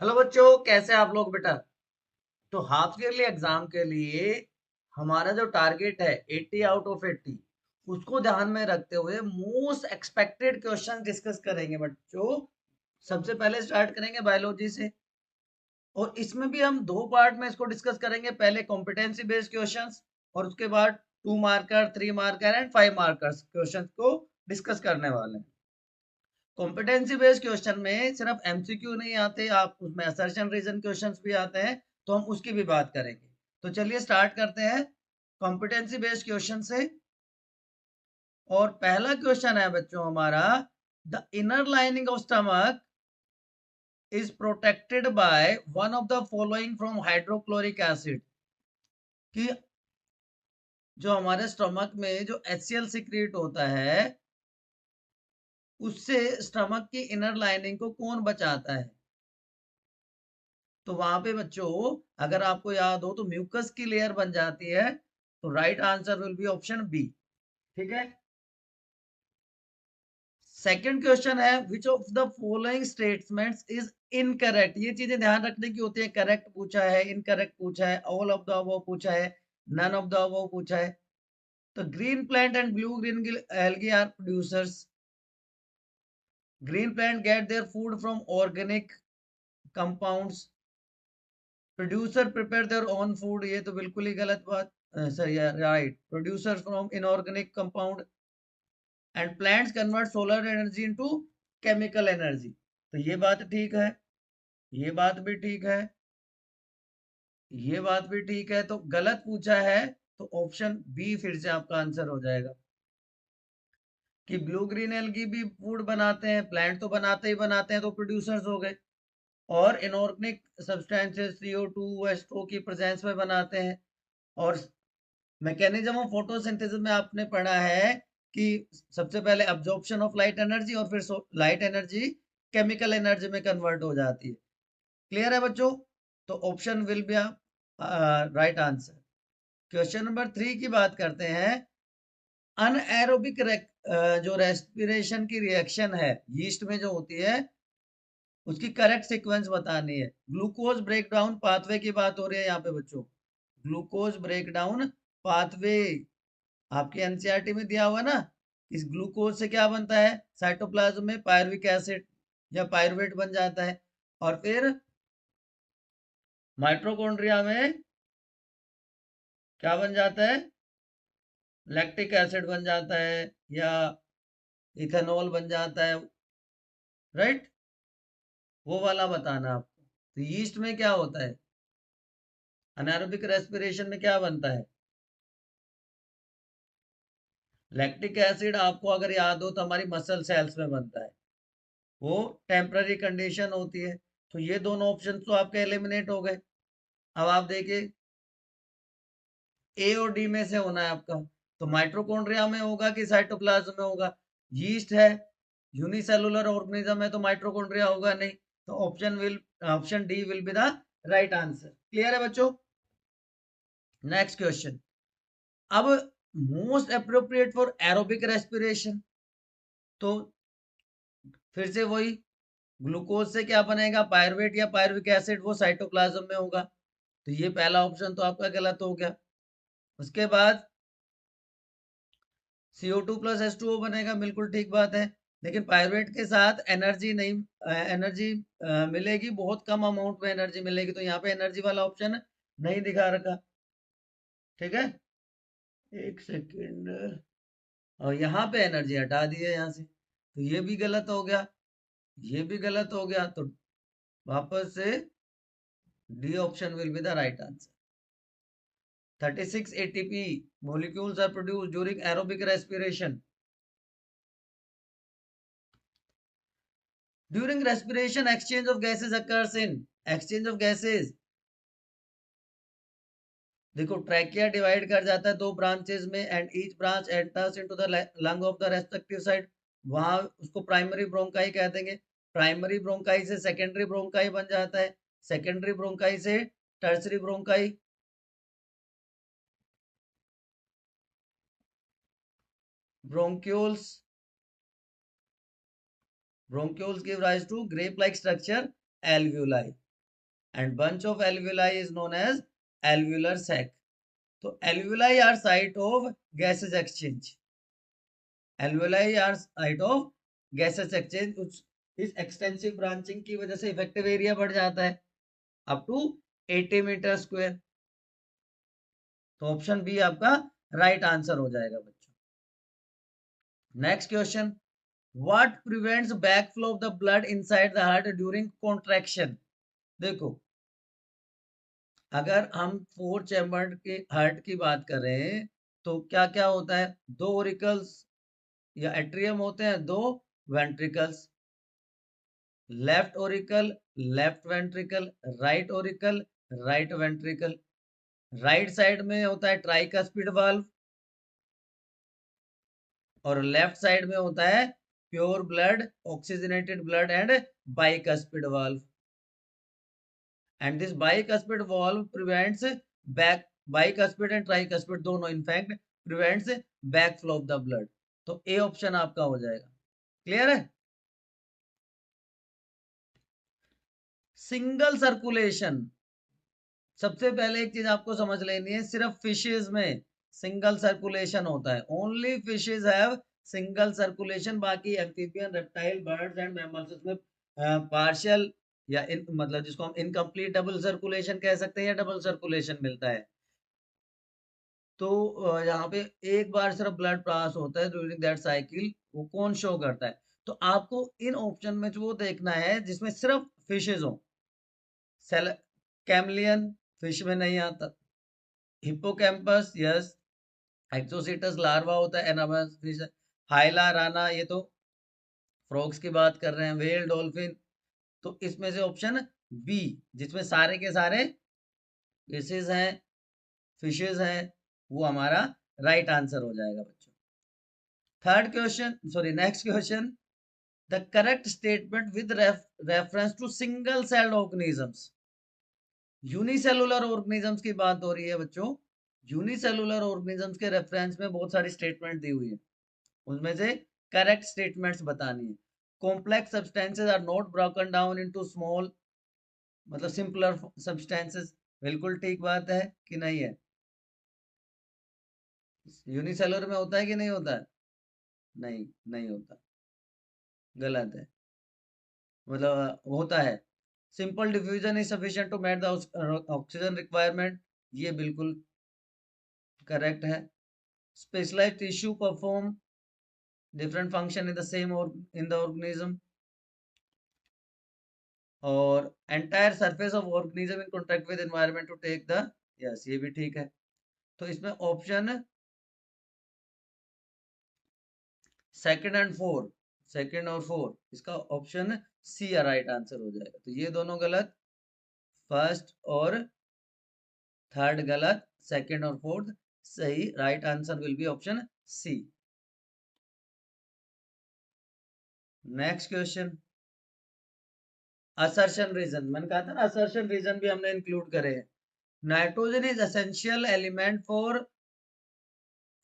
Hello बच्चों, कैसे आप लोग बेटा। तो हाफ ईयरली एग्जाम के लिए हमारा जो टारगेट है 80 आउट ऑफ 80, उसको ध्यान में रखते हुए मोस्ट एक्सपेक्टेड क्वेश्चन डिस्कस करेंगे बच्चों। सबसे पहले स्टार्ट करेंगे बायोलॉजी से, और इसमें भी हम दो पार्ट में इसको डिस्कस करेंगे। पहले कॉम्पिटेंसी बेस्ड क्वेश्चंस, और उसके बाद 2 marker, 3 marker and 5 markers question को डिस्कस करने वाले हैं। कॉम्पिटेंसी बेस्ड क्वेश्चन में सिर्फ एमसीक्यू नहीं आते, आप उसमें असर्शन रीजन क्वेश्चंस भी आते हैं, तो हम उसकी भी बात करेंगे। तो चलिए स्टार्ट करते हैं कॉम्पिटेंसी बेस्ड क्वेश्चन से। और पहला क्वेश्चन है बच्चों हमारा, the inner lining of stomach is protected by one of the following from hydrochloric acid. कि जो हमारे स्टमक में जो HCl सीक्रेट होता है, उससे स्टमक की इनर लाइनिंग को कौन बचाता है। तो वहां पे बच्चों, अगर आपको याद हो तो म्यूकस की लेयर बन जाती है। तो right answer will be option B. ठीक है। सेकंड क्वेश्चन है, which of the following statements is incorrect. ये चीजें ध्यान रखने की होती है। करेक्ट पूछा है, इनकरेक्ट पूछा है, ऑल ऑफ द अबव पूछा है, नन ऑफ द अबव पूछा है। तो green plant and blue green algae are producers. Green plant get their food from organic compounds. Producer prepare their own food, ये तो बिल्कुल ही गलत बात। Sir right, producer from inorganic compound. And plants convert solar energy into chemical energy. तो ये बात ठीक है, ये बात भी ठीक है, ये बात भी ठीक है। तो गलत पूछा है, तो ऑप्शन बी फिर से आपका आंसर हो जाएगा कि ब्लू ग्रीन एल्गी भी फूड बनाते हैं। प्लांट तो बनाते ही बनाते हैं, तो प्रोड्यूसर्स हो गए। और इनऑर्गेनिक सब्सटेंसेस CO2 H2O की प्रेजेंस में बनाते हैं। और मैकेनिज्म ऑफ फोटोसिंथेसिस में आपने पढ़ा है कि सबसे पहले अब्जॉर्प्शन ऑफ लाइट एनर्जी, और फिर लाइट एनर्जी केमिकल एनर्जी में कन्वर्ट हो जाती है। क्लियर है बच्चों। तो option will be right answer. Question number 3 की बात करते हैं। अनएरोबिक जो रेस्पिरेशन की रिएक्शन है यीस्ट में जो होती है, उसकी करेक्ट सीक्वेंस बतानी है। ग्लूकोज ब्रेकडाउन पाथवे की बात हो रही है यहाँ पे बच्चों। ग्लूकोज ब्रेकडाउन पाथवे आपके एनसीईआरटी में दिया हुआ ना। इस ग्लूकोज से क्या बनता है, साइटोप्लाज्म में पायरुविक एसिड या पायरुवेट बन जाता है। और फिर माइटोकॉन्ड्रिया में क्या बन जाता है, लैक्टिक एसिड बन जाता है, या इथेनॉल बन जाता है। राइट, वो वाला बताना आपको। तो यीस्ट में क्या होता है, अनारोबिक रेस्पिरेशन में क्या बनता है, लैक्टिक एसिड। आपको अगर याद हो तो हमारी मसल सेल्स में बनता है, वो टेम्पररी कंडीशन होती है। तो ये दोनों ऑप्शन तो आपके एलिमिनेट हो गए। अब आप देखिए, ए और डी में से होना है आपका। तो माइटोकॉन्ड्रिया में होगा कि साइटोप्लाज्म में होगा। यीस्ट है, यूनिसेलुलर ऑर्गेनिज्म है, तो माइटोकॉन्ड्रिया होगा नहीं। तो option D will be the right answer. Clear है बच्चों। Next question. अब most appropriate for aerobic respiration, तो फिर से वही, ग्लूकोज से क्या बनेगा, पायरुवेट या पायरुविक एसिड, वो साइटोप्लाज्म में होगा। तो ये पहला ऑप्शन तो आपका गलत हो गया। उसके बाद CO2 प्लस H2O बनेगा, बिल्कुल ठीक बात है। लेकिन पायरुवेट के साथ एनर्जी नहीं, एनर्जी मिलेगी, बहुत कम अमाउंट में एनर्जी मिलेगी। तो यहाँ पे एनर्जी वाला ऑप्शन नहीं दिखा रखा। ठीक है, एक सेकेंड। और यहाँ पे एनर्जी हटा दी है यहाँ से, तो ये भी गलत हो गया, ये भी गलत हो गया। तो वापस से D option will be the right answer. 36 ATP molecules are produced during aerobic respiration. During respiration, exchange of gases occurs in exchange of gases. देखो, ट्रैकिया डिवाइड कर जाता है दो ब्रांचेस में, and each branch enters into the lung of the respective side. वहां उसको primary bronchi कह देंगे। प्राइमरी ब्रोंकाई से सेकेंडरी ब्रोंकाई बन जाता है, सेकेंडरी ब्रोंकाई से tertiary bronchi. Bronchioles, bronchioles give rise to grape like structure, alveoli. and bunch of alveoli is known as alveolar sac. तो alveoli are site of gases exchange. Alveoli are site of gases exchange. इस extensive branching की वजह से effective area बढ़ जाता है up to 80 metre square. तो option B आपका राइट आंसर हो जाएगा बच्चों। Next question, what prevents backflow of the blood inside the heart during contraction. देखो, अगर हम फोर चैम्बर के हार्ट की बात करें तो क्या क्या होता है, दो ओरिकल्स या एट्रियम होते हैं, दो ventricles, left auricle, left ventricle, right auricle, right ventricle. Right side में होता है ट्राइकस्पिड वाल्व और लेफ्ट साइड में होता है pure blood, oxygenated blood and bicuspid valve. And this bicuspid valve prevents back, bicuspid and tricuspid दोनों in fact prevents back flow of the blood. तो A option आपका हो जाएगा। क्लियर है? सिंगल सर्कुलेशन, सबसे पहले एक चीज आपको समझ लेनी है, सिर्फ फिशेज में सिंगल सर्कुलेशन होता है। Only fishes have single circulation. बाकी amphibian, reptile, birds and mammals में पार्शियल या मतलब जिसको हम इनकम्प्लीट डबल सर्कुलेशन कह सकते हैं या डबल सर्कुलेशन मिलता है। तो यहाँ पे एक बार सिर्फ ब्लड पास होता है ड्यूरिंग दैट साइकिल, वो कौन शो करता है? तो आपको इन ऑप्शन में जो वो देखना है जिसमें सिर्फ फिशेज हो। सेल, कैमलियन फिश में नहीं आता, हिप्पोकैम्पस यस, एक्सोसिटस लार्वा होता है, एनामस फिश, हाइला, राना, ये तो फ्रॉग्स की बात कर रहे हैं, वेल, डॉल्फिन। तो इसमें से ऑप्शन बी, जिसमें सारे के सारे फिशेज हैं, फिशेज हैं, वो हमारा राइट आंसर हो जाएगा बच्चों। Third question, sorry next question, the correct statement with reference to single celled organisms. Unicellular organisms की बात हो रही है बच्चों। यूनिसेलुलर ऑर्गेनिजम्स के रेफरेंस में बहुत सारी स्टेटमेंट दी हुई है, उनमें से करेक्ट स्टेटमेंट्स बतानी है। Complex substances are not broken down into small, मतलब सिंपलर सब्सटेंसेस, बिल्कुल ठीक बात है कि नहीं है? यूनिसेलुलर में होता है कि नहीं होता है? नहीं, नहीं होता, गलत है। मतलब होता है। Simple diffusion is sufficient to meet the oxygen requirement, ये बिल्कुल करेक्ट है। Specialised tissue perform different function in the same or in the organism, और entire surface of organism in contact with environment to take the, yes ये भी ठीक है। तो इसमें option second and four, second और फोर, इसका ऑप्शन सी राइट आंसर हो जाएगा। तो ये दोनों गलत, फर्स्ट और थर्ड गलत, सेकंड और फोर्थ सही। Right answer will be option C. Next question, assertion reason, मैंने कहा था ना असर्शन रीजन भी हमने इंक्लूड करे हैं। Nitrogen is essential element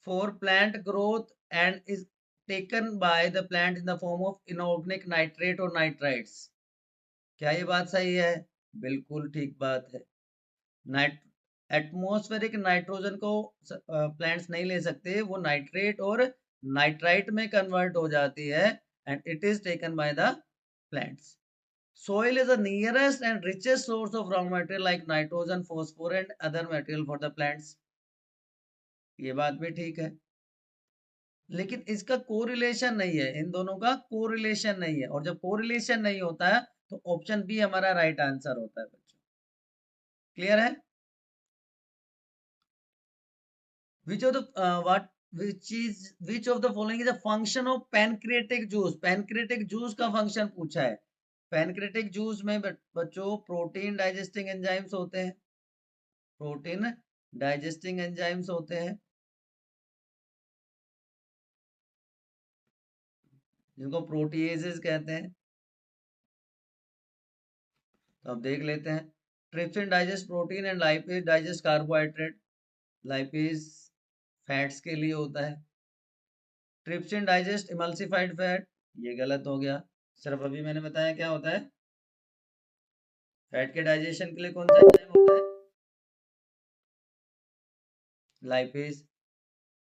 for plant growth and is taken by the plant in the form of inorganic nitrate or nitrites। क्या ये बात सही है? बिल्कुल ठीक बात है। नाइट एटमॉस्फेरिक नाइट्रोजन को प्लांट्स नहीं ले सकते, वो नाइट्रेट और नाइट्राइट में कन्वर्ट हो जाती है and it is taken by the plants. Soil is the nearest and richest source of raw material like nitrogen, phosphorus and other material for the plants। ये बात भी ठीक है, लेकिन इसका कोरिलेशन नहीं है, इन दोनों का कोरिलेशन नहीं है, और जब कोरिलेशन नहीं होता है तो ऑप्शन बी हमारा राइट आंसर होता है बच्चों। क्लियर है? Which of the what which of the following is a function of pancreatic juice. Pancreatic juice का फंक्शन पूछा है। पैनक्रिएटिक जूस में बच्चों प्रोटीन डाइजेस्टिंग एंजाइम्स होते हैं, प्रोटीन डाइजेस्टिंग एंजाइम्स होते हैं, जिनको प्रोटीएजेस कहते हैं। तो अब देख लेते हैं, trypsin digest protein and lipase digest carbohydrate. Lipase fats के लिए होता है। ट्रिप्सिन डाइजेस्ट इमल्सिफाइड फैट, ये गलत हो गया। सिर्फ अभी मैंने बताया क्या होता है, फैट के डाइजेशन के लिए कौन सा एंजाइम होता है? Lipase.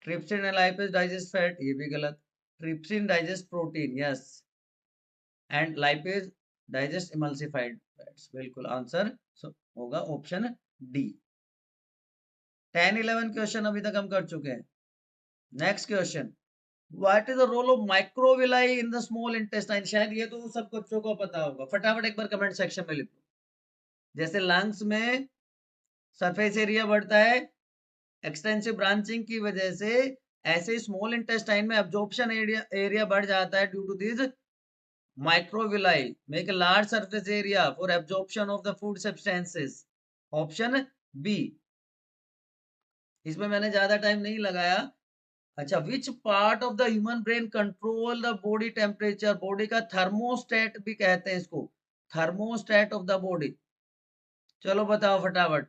Trypsin and lipase digest fat, ये भी गलत। Trypsin digest protein, yes, and lipase digest emulsified fats. बिल्कुल आंसर होगा ऑप्शन डी। 10-11 क्वेश्चन अभी तक हम कर चुके हैं। Next question, what is the role of microvilli in the small intestine? शायद ये तो सब बच्चों को पता होगा, फटाफट एक बार कमेंट सेक्शन में लिखो। जैसे लंग्स में सरफेस एरिया बढ़ता है एक्सटेंसिव ब्रांचिंग की वजह से, ऐसे स्मॉल इंटेस्टाइन में एब्जॉर्प्शन एरिया बढ़ जाता है due to this microvilli make a large surface area for absorption of the food substances. Option B. इसमें मैंने ज्यादा टाइम नहीं लगाया। अच्छा, which part of the human brain control the body temperature? Body का थर्मोस्टेट भी कहते हैं इसको, थर्मोस्टेट ऑफ द बॉडी। चलो बताओ फटाफट।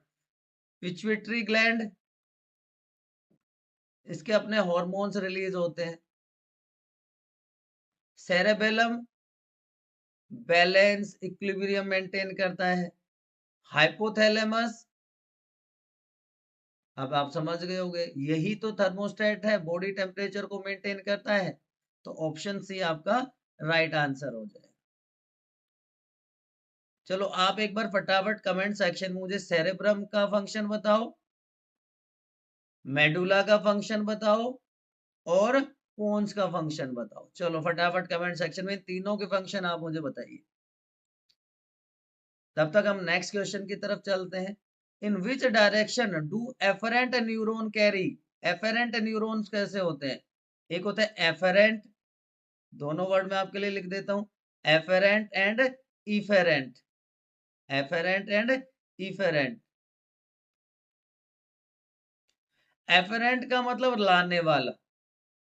पिट्यूटरी ग्लैंड, इसके अपने हॉर्मोन्स रिलीज होते हैं। सेरेबेलम बैलेंस इक्विलिब्रियम मेंटेन करता है। हाइपोथैलेमस, अब आप समझ गए होंगे, यही तो थर्मोस्टेट है, बॉडी टेम्परेचर को मेंटेन करता है। तो ऑप्शन सी आपका राइट आंसर हो जाए। चलो आप एक बार फटाफट कमेंट सेक्शन में मुझे सेरेब्रम का फंक्शन बताओ, मेडुला का फंक्शन बताओ, और पोन्स का फंक्शन बताओ। चलो फटाफट कमेंट सेक्शन में तीनों के फंक्शन आप मुझे बताइए। तब तक हम नेक्स्ट क्वेश्चन की तरफ चलते हैं। In which direction do efferent neuron carry? Efferent neurons कैसे होते हैं? एक होता है एफरेंट, दोनों वर्ड में आपके लिए लिख देता हूं, afferent and efferent. Afferent and efferent. Afferent का मतलब लाने वाला,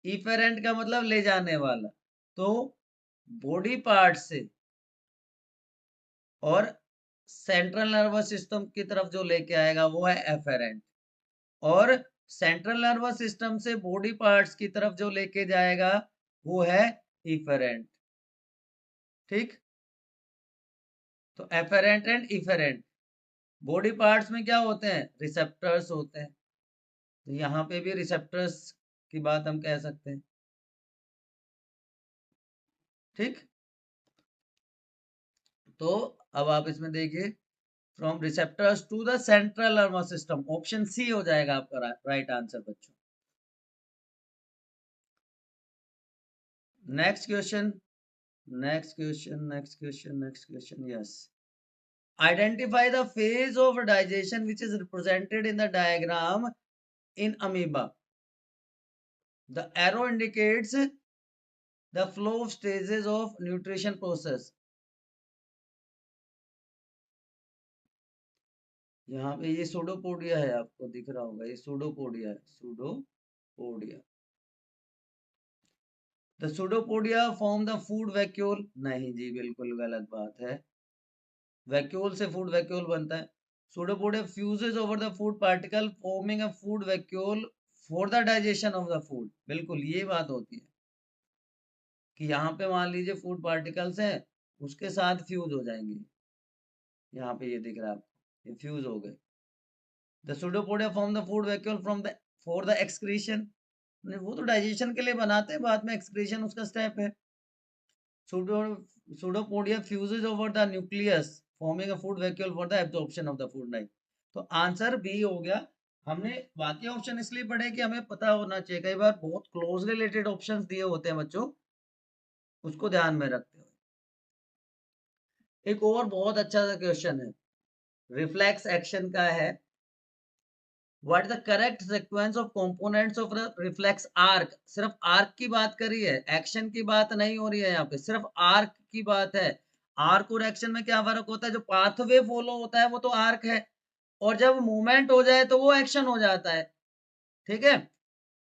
इफेरेंट का मतलब ले जाने वाला। तो बॉडी पार्ट से और सेंट्रल नर्वस सिस्टम की तरफ जो लेके आएगा वो है एफेरेंट, और सेंट्रल नर्वस सिस्टम से बॉडी पार्ट्स की तरफ जो लेके जाएगा वो है इफेरेंट। ठीक, तो efferent and efferent. Body parts में क्या होते हैं? रिसेप्टर्स होते हैं, तो यहाँ पे भी रिसेप्टर्स की बात हम कह सकते हैं। ठीक, तो अब आप इसमें देखिए, from receptors to the central nervous system, option C हो जाएगा आपका राइट आंसर बच्चों। Next question, next question, yes. Identify the phase of digestion which is represented in the diagram in amoeba. The arrow indicates the flow of stages of nutrition process. यहाँ पे ये pseudopodia है, आपको दिख रहा होगा, ये सूडोपोडिया है, pseudopodia. The pseudopodia form the food vacuole? नहीं जी, बिल्कुल गलत बात है। वैक्यूल से फूड वैक्यूल बनता है। Pseudopodia fuses over the food particle forming a food vacuole for the digestion of the food। बिल्कुल ये बात होती है कि यहाँ पे मान लीजिए फूड पार्टिकल्स हैं, उसके साथ फ्यूज हो जाएंगे। यहाँ पे ये दिख रहा है आपको, ये फ्यूज हो गए। The pseudopodia form the food vacuole from the for the excretion. वो तो डाइजेशन के लिए बनाते हैं, बाद में एक्सक्रीशन उसका स्टेप है। Pseudopodia fuses over the nucleus forming a food vacuole for the absorption of the food. नहीं, तो आंसर बी हो गया। हमने बाकी ऑप्शन इसलिए पढ़े कि हमें पता होना चाहिए, कई बार बहुत क्लोज रिलेटेड ऑप्शंस दिए होते हैं बच्चों, उसको ध्यान में रखते हुए। एक और बहुत अच्छा सा क्वेश्चन है, रिफ्लेक्स एक्शन का है। What is the correct sequence of components of reflex arc? सिर्फ आर्क की बात करी है, एक्शन की बात नहीं हो रही है यहाँ पे, सिर्फ आर्क की बात है। आर्क और एक्शन में क्या फर्क होता है? जो पाथवे फॉलो होता है वो तो आर्क है, और जब मूवमेंट हो जाए तो वो एक्शन हो जाता है। ठीक है,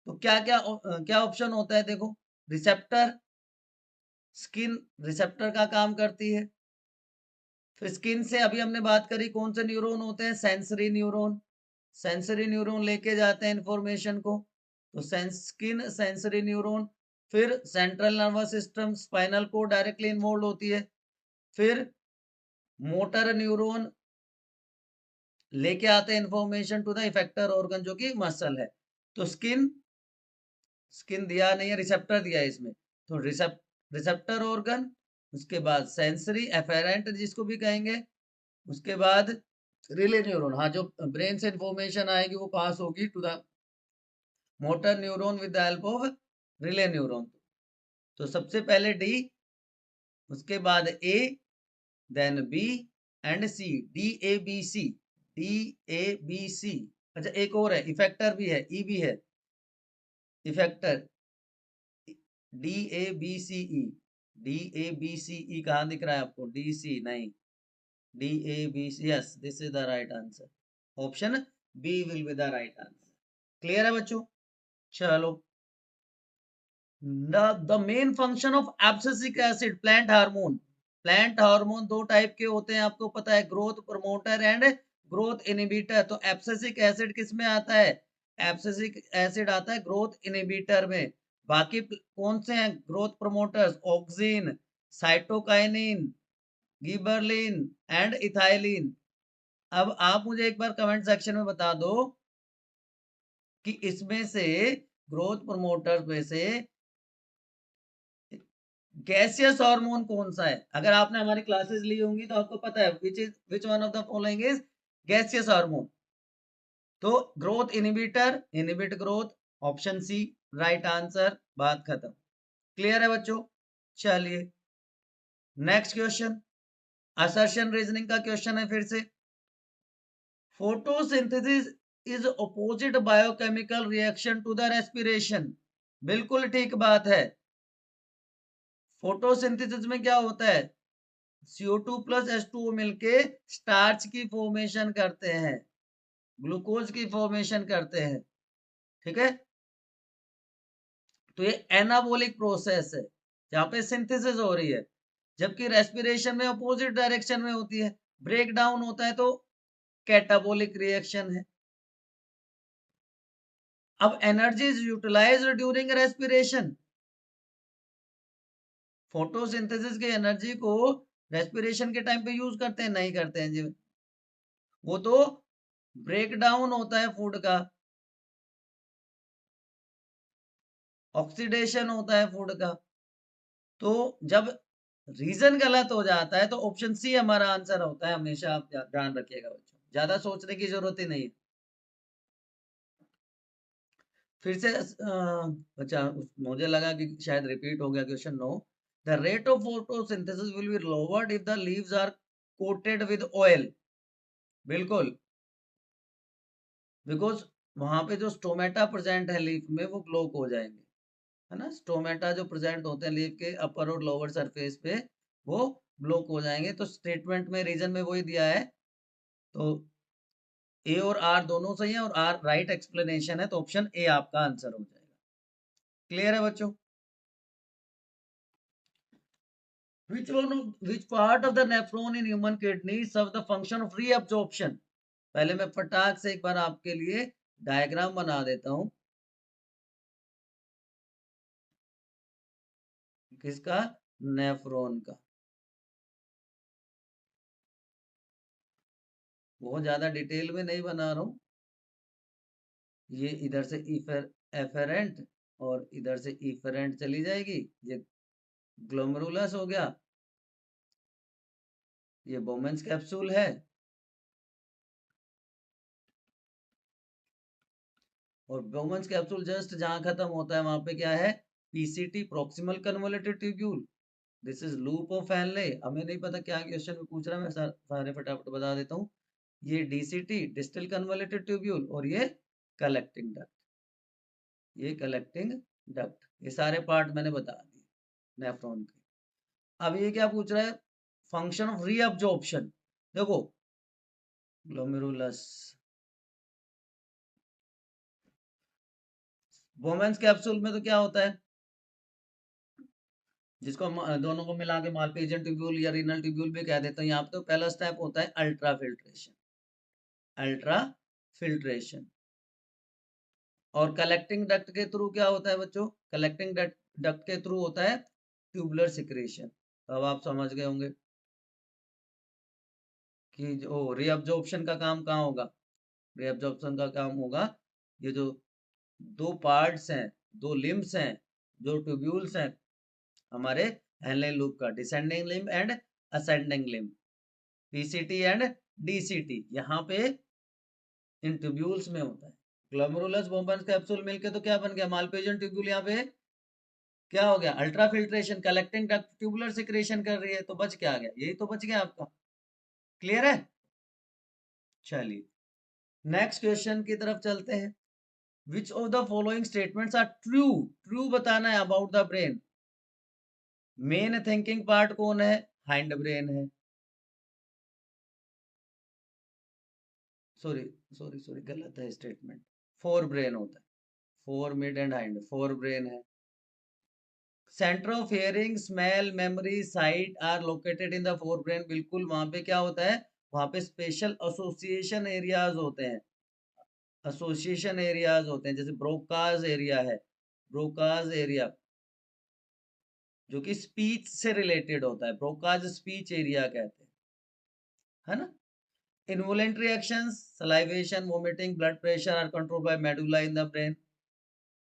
तो क्या क्या क्या ऑप्शन होता है? देखो, रिसेप्टर, स्किन रिसेप्टर का काम करती है। फिर स्किन से अभी हमने बात करी, कौन से न्यूरॉन होते हैं? Sensory neuron. सेंसरी न्यूरॉन लेके जाते हैं इंफॉर्मेशन को, तो स्किन सेंसरी न्यूरॉन। फिर सेंट्रल नर्वस सिस्टम, स्पाइनल को डायरेक्टली इन्वॉल्व होती है। फिर मोटर न्यूरॉन लेके आते हैं information to the effector organ जो कि मसल है। तो स्किन दिया नहीं है, रिसेप्टर दिया है इसमें। तो रिसेप्टर ऑर्गन, उसके बाद सेंसरी एफेरेंट जिसको भी कहेंगे, उसके बाद रिले न्यूरॉन, हाँ जो ब्रेन से इंफॉर्मेशन आएगी वो पास होगी to the motor neuron with the help of relay neuron. तो सबसे पहले डी, उसके बाद A, then B and C, D A B C, D A B C. अच्छा एक और है, इफेक्टर भी है, ई भी है, effector, D A B C E, D A B C E कहाँ दिख रहा है आपको? डी सी नहीं, D A B C, yes this is the right answer, option B will be the right answer. Clear है बच्चों? चलो, the main function of abscisic acid, plant hormone दो टाइप के होते हैं आपको पता है, growth promoter and growth inhibitor. तो एब्सिसिक एसिड किस में आता है? एब्सिसिक एसिड आता है ग्रोथ इनहिबिटर में। बाकी कौन से हैं growth promoters? Auxin, cytokinin, gibberellin and ethylene. अब आप मुझे एक बार कमेंट सेक्शन में बता दो कि इसमें से ग्रोथ प्रमोटर्स में से गैसियस हार्मोन कौन सा है? अगर आपने हमारी क्लासेस ली होंगी तो आपको पता है which one of the following is gaseous hormone. तो growth inhibitor, inhibit growth, option C right answer, बात खत्म। क्लियर है बच्चों? चलिए नेक्स्ट क्वेश्चन, असर्शन रीजनिंग का क्वेश्चन है फिर से। Photosynthesis is opposite biochemical reaction to the respiration. बिल्कुल ठीक बात है। फोटोसिंथेसिस में क्या होता है? CO2 प्लस H2O मिलके स्टार्च की फॉर्मेशन करते हैं, ग्लूकोज की फॉर्मेशन करते हैं, ठीक है। तो ये एनाबोलिक प्रोसेस है जहां पे सिंथेसिस हो रही है, जबकि रेस्पिरेशन में अपोजिट डायरेक्शन में होती है, ब्रेक डाउन होता है तो कैटाबोलिक रिएक्शन है। अब energy is utilised during respiration, photosynthesis की एनर्जी को रेस्पिरेशन के टाइम पे यूज करते हैं? नहीं करते हैं जी, वो तो ब्रेक डाउन होता है फूड का, ऑक्सीडेशन होता है फूड का। तो जब रीजन गलत हो जाता है तो ऑप्शन सी हमारा आंसर होता है हमेशा, आप ध्यान रखिएगा बच्चों, ज्यादा सोचने की जरूरत ही नहीं है। फिर से अच्छा मुझे लगा कि शायद रिपीट हो गया question. No, the rate of photosynthesis will be lowered if the leaves are coated with oil. बिल्कुल, बिकॉज वहां पे जो स्टोमेटा प्रेजेंट है लीफ में वो ब्लॉक हो जाएंगे, है ना। स्टोमेटा जो प्रेजेंट होते हैं लीफ के अपर और लोअर सरफेस पे वो ब्लॉक हो जाएंगे। तो स्टेटमेंट में रीजन में वही दिया है। तो ए और आर दोनों सही है और आर राइट एक्सप्लेनेशन है, तो ऑप्शन ए आपका आंसर हो जाएगा। क्लियर है बच्चों? which part of the nephron in human kidney serve the function of reabsorption? पहले मैं फटाक से एक बार आपके लिए डायग्राम बना देता हूं। किसका? नेफ्रॉन का। बहुत ज्यादा डिटेल में नहीं बना रहा हूं। ये इधर से एफेरेंट और इधर से इफेरेंट चली जाएगी, ये ग्लोमेरुलस हो गया, ये बोमेंस कैप्सूल है, और बोमेंस कैप्सूल जस्ट जहां खत्म होता है वहां पे क्या है? PCT, proximal convoluted tubule. This is loop of Henle. हमें नहीं पता क्या क्वेश्चन में पूछ रहा है, मैं सारे फटाफट बता देता हूँ। ये डीसीटी, डिस्टल कन्वोल्यूटेड ट्यूब्यूल, और ये कलेक्टिंग डक्ट, ये कलेक्टिंग डक्ट, ये सारे पार्ट मैंने बता दिए नेफ्रॉन के। अब ये क्या पूछ रहा है? Function of reabsorption. देखो ग्लोमेरुलस, वोमेन्स कैप्सूल में तो क्या होता है, जिसको हम दोनों को मिला के मालपेजियन ट्यूब्यूल या रीनल ट्यूब्यूल भी कह देते हैं। यहाँ पे तो पहला स्टेप होता है अल्ट्रा फिल्ट्रेशन, अल्ट्रा फिल्ट्रेशन। और कलेक्टिंग डक्ट के थ्रू क्या होता है बच्चों? कलेक्टिंग डक्ट के थ्रू होता है ट्यूबुलर सिक्रेशन। अब आप समझ गए होंगे। कि जो रीअब्जॉर्प्शन का काम कहाँ होगा, रीअब्जॉर्प्शन का काम होगा ये जो दो पार्ट्स हैं, दो लिम्ब्स हैं, जो ट्यूब्यूल्स हैं हमारे हेनले लूप का, descending limb and ascending limb, PCT and DCT, यहाँ पे इन ट्यूब्यूल्स में होता है। ग्लोमेरुलस बोम्बन्स कैप्सूल मिलके तो क्या बन गया, मालपेजियन ट्यूब्यूल, यहाँ पे क्या हो गया, ultra filtration, collecting tubular secretion कर रही है, तो बच क्या गया, यही तो बच गया आपका। क्लियर है? चलिए नेक्स्ट क्वेश्चन की तरफ चलते हैं। Which of the following statements are true, true बताना है about the brain. Main thinking part कौन है, हाइंड ब्रेन है। सॉरी सॉरी सॉरी, गलत है स्टेटमेंट, फोर ब्रेन होता है, fore mid and hind, fore brain है। Centre of hearing, smell, memory, sight are located in the fore brain, बिल्कुल वहां पे क्या होता है, वहां पे स्पेशल एसोसिएशन एरियाज होते हैं, एसोसिएशन एरियाज होते हैं, जैसे ब्रोकाज एरिया है, ब्रोकाज एरिया जो कि स्पीच से रिलेटेड होता है, ब्रोकाज स्पीच एरिया कहते हैं, है ना। Involuntary actions, salivation, vomiting, blood pressure are control by medulla in the brain,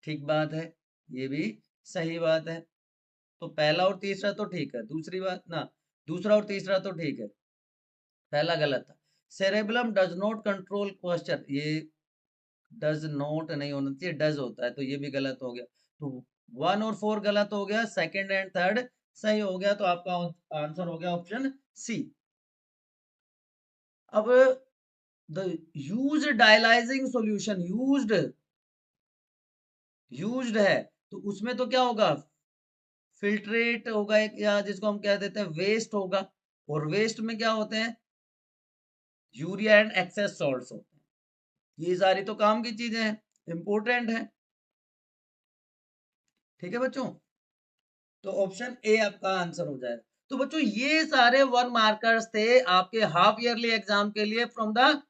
ठीक बात है, ये भी सही बात है। तो पहला और तीसरा तो ठीक है, दूसरी बात ना, दूसरा और तीसरा तो ठीक है, पहला गलत था। Cerebellum does not control posture, ये डज नॉट नहीं होना चाहिए, डज होता है, तो ये भी गलत हो गया। तो 1 और 4 गलत हो गया, सेकंड एंड थर्ड सही हो गया, तो आपका आंसर हो गया ऑप्शन सी। अब the used dialysing solution, used है, तो उसमें तो क्या होगा, फिल्ट्रेट होगा एक, या जिसको हम कह देते हैं वेस्ट होगा, और वेस्ट में क्या होते हैं, यूरिया एंड एक्सेस सॉल्ट्स होते हैं। ये सारी तो काम की चीजें हैं, इंपॉर्टेंट है, ठीक है बच्चों। तो ऑप्शन ए आपका आंसर हो जाएगा। तो बच्चों ये सारे 1 मार्कर्स थे आपके हाफ ईयरली एग्जाम के लिए फ्रॉम द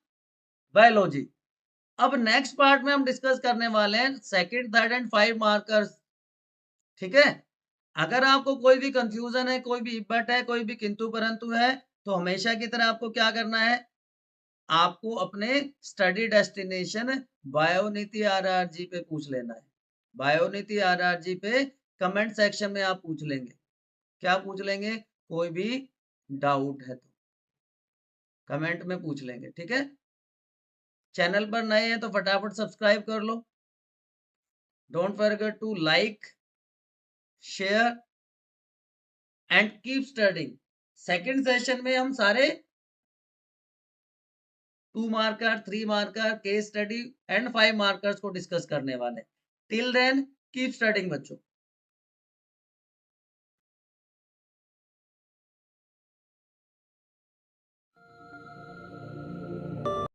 बायोलॉजी। अब नेक्स्ट पार्ट में हम डिस्कस करने वाले हैं सेकंड, थर्ड एंड 5 मार्कर्स, ठीक है। अगर आपको कोई भी कंफ्यूजन है, कोई भी बट है, कोई भी किंतु परंतु है, तो हमेशा की तरह आपको क्या करना है, आपको अपने स्टडी डेस्टिनेशन बायोनीति आरआरजी पे पूछ लेना है। बायोनीति आरआरजी पे कमेंट सेक्शन में आप पूछ लेंगे, क्या पूछ लेंगे, कोई भी डाउट है तो कमेंट में पूछ लेंगे, ठीक है। चैनल पर नए हैं तो फटाफट सब्सक्राइब कर लो, don't forget to like, share and keep studying. Second session में हम सारे 2 marker, 3 marker, case study and 5 markers को डिस्कस करने वाले। टिल देन कीप स्टडिंग बच्चों।